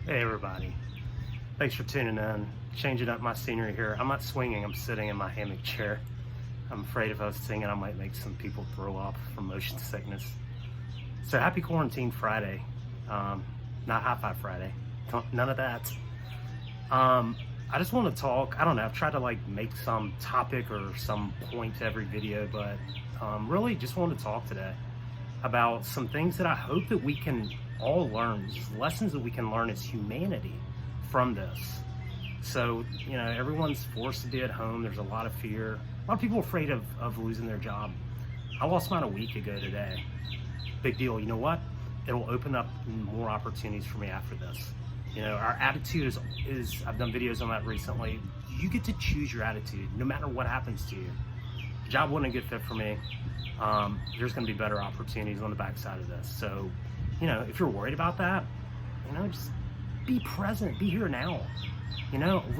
Hey everybody, thanks for tuning in. Changing up my scenery here. I'm not swinging, I'm sitting in my hammock chair. I'm afraid if I was singing I might make some people throw up from motion sickness. So happy Quarantine Friday. Not High Five Friday, none of that. I just want to talk, I don't know, I've tried to make some topic or some point to every video, but really just want to talk today about some things that I hope that we can all learn, just lessons that we can learn as humanity from this. So, everyone's forced to be at home. There's a lot of fear. A lot of people are afraid of losing their job. I lost mine a week ago today. Big deal. You know what? It'll open up more opportunities for me after this. Our attitude is I've done videos on that recently. You get to choose your attitude no matter what happens to you. The job wasn't a good fit for me. There's going to be better opportunities on the backside of this. So, if you're worried about that, just be present, be here now.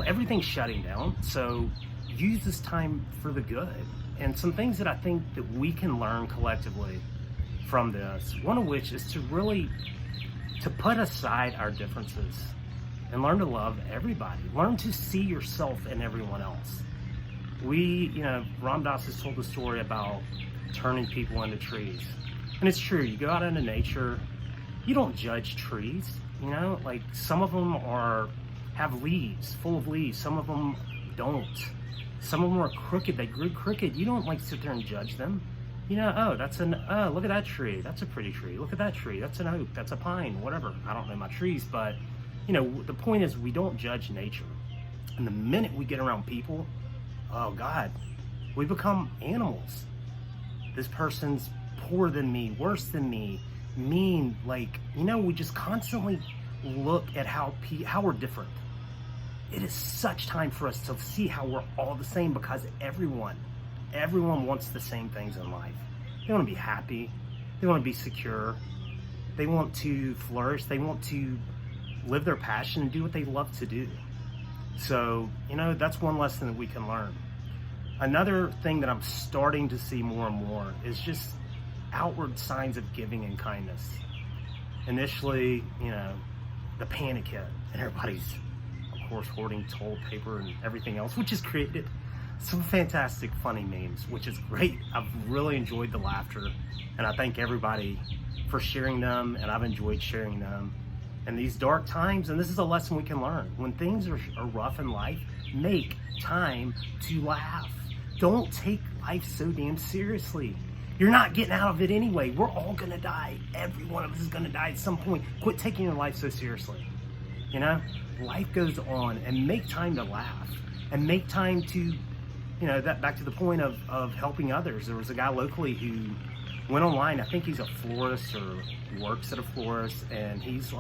Everything's shutting down. So use this time for the good. And some things that I think that we can learn collectively from this, one of which is to put aside our differences and learn to love everybody. Learn to see yourself in everyone else. Ram Dass has told the story about turning people into trees. And it's true, you go out into nature, you don't judge trees, some of them have leaves, full of leaves, some of them don't. Some of them are crooked, they grew crooked. You don't sit there and judge them. Look at that tree, that's a pretty tree. Look at that tree, that's an oak, that's a pine, whatever. I don't know my trees, but the point is we don't judge nature. And the minute we get around people, oh God, we become animals. This person's poor than me, worse than me, mean, we just constantly look at how we're different. It is such time for us to see how we're all the same, because everyone wants the same things in life. They want to be happy, they want to be secure, they want to flourish, they want to live their passion and do what they love to do. So, that's one lesson that we can learn. Another thing that I'm starting to see more and more is just outward signs of giving and kindness. Initially, the panic hit and everybody's, of course, hoarding toilet paper and everything else, which has created some fantastic funny memes, which is great. I've really enjoyed the laughter, and I thank everybody for sharing them, and I've enjoyed sharing them. In these dark times, and this is a lesson we can learn, when things are rough in life, make time to laugh. Don't take life so damn seriously. You're not getting out of it anyway. We're all gonna die. Every one of us is gonna die at some point. Quit taking your life so seriously. Life goes on, and make time to laugh, and make time to, that back to the point of helping others. There was a guy locally who went online, I think he's a florist or works at a florist, and he's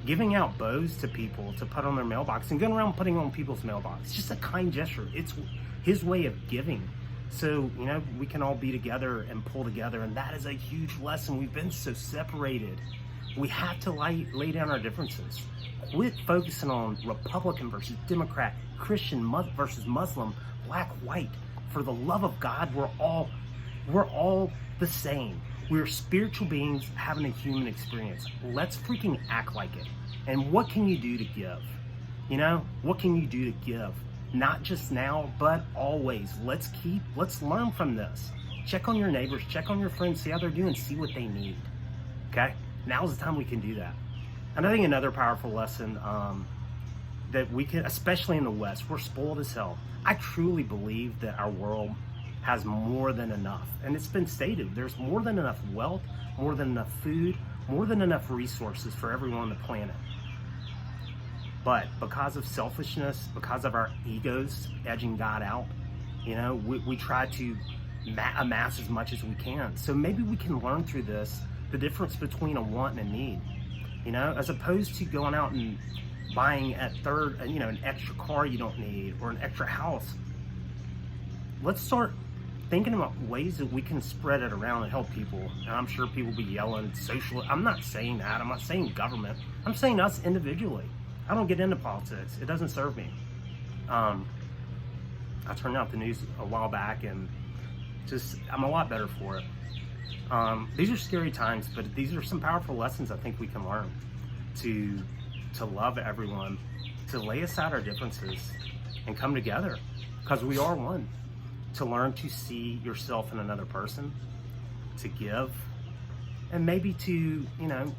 giving out bows to people to put on their mailbox and going around putting on people's mailbox. It's just a kind gesture. It's his way of giving. So, we can all be together and pull together, and that is a huge lesson. We've been so separated. We have to lay down our differences. Quit focusing on Republican versus Democrat, Christian versus Muslim, black, white. For the love of God, we're all the same. We're spiritual beings having a human experience. Let's freaking act like it. And what can you do to give? What can you do to give? Not just now, but always. Let's learn from this. Check on your neighbors, check on your friends, see how they're doing, see what they need. Okay? Now's the time we can do that. And I think another powerful lesson that we can, especially in the West, we're spoiled as hell. I truly believe that our world has more than enough. And it's been stated, there's more than enough wealth, more than enough food, more than enough resources for everyone on the planet. But because of selfishness, because of our egos edging God out, we try to amass as much as we can. So maybe we can learn through this the difference between a want and a need. As opposed to going out and buying an extra car you don't need, or an extra house. Let's start thinking about ways that we can spread it around and help people. And I'm sure people will be yelling social. I'm not saying that. I'm not saying government. I'm saying us individually. I don't get into politics. It doesn't serve me. I turned out the news a while back, and I'm a lot better for it. These are scary times, but these are some powerful lessons I think we can learn to to love everyone, to lay aside our differences and come together, because we are one. To learn to see yourself in another person, to give, and maybe to, you know,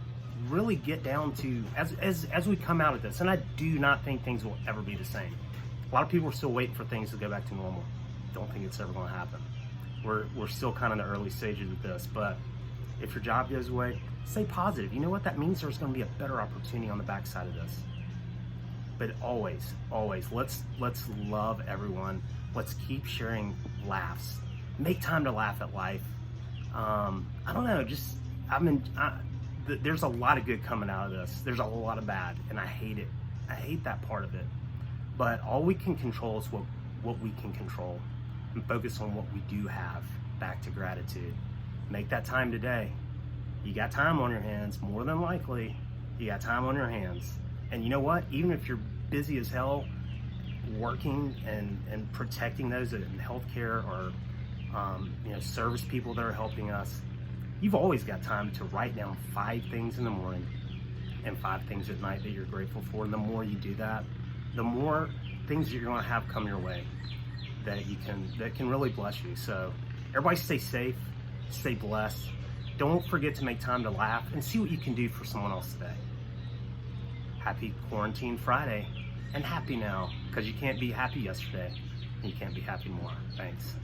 really get down to, as we come out of this, and I do not think things will ever be the same. A lot of people are still waiting for things to go back to normal. Don't think it's ever going to happen. We're still kind of in the early stages of this, but if your job goes away, stay positive. You know what? That means there's going to be a better opportunity on the backside of this. But always, let's love everyone. Let's keep sharing laughs. Make time to laugh at life. I don't know, there's a lot of good coming out of this. There's a lot of bad, and I hate it. I hate that part of it. But all we can control is what we can control, and focus on what we do have. Back to gratitude. Make that time today. You got time on your hands, more than likely. You got time on your hands. And you know what? Even if you're busy as hell, working and protecting those in healthcare or service people that are helping us, you've always got time to write down 5 things in the morning and 5 things at night that you're grateful for. And the more you do that, the more things that you're going to have come your way that can really bless you. So everybody stay safe, stay blessed. Don't forget to make time to laugh and see what you can do for someone else today. Happy Quarantine Friday, and happy now, because you can't be happy yesterday and you can't be happy more. Thanks.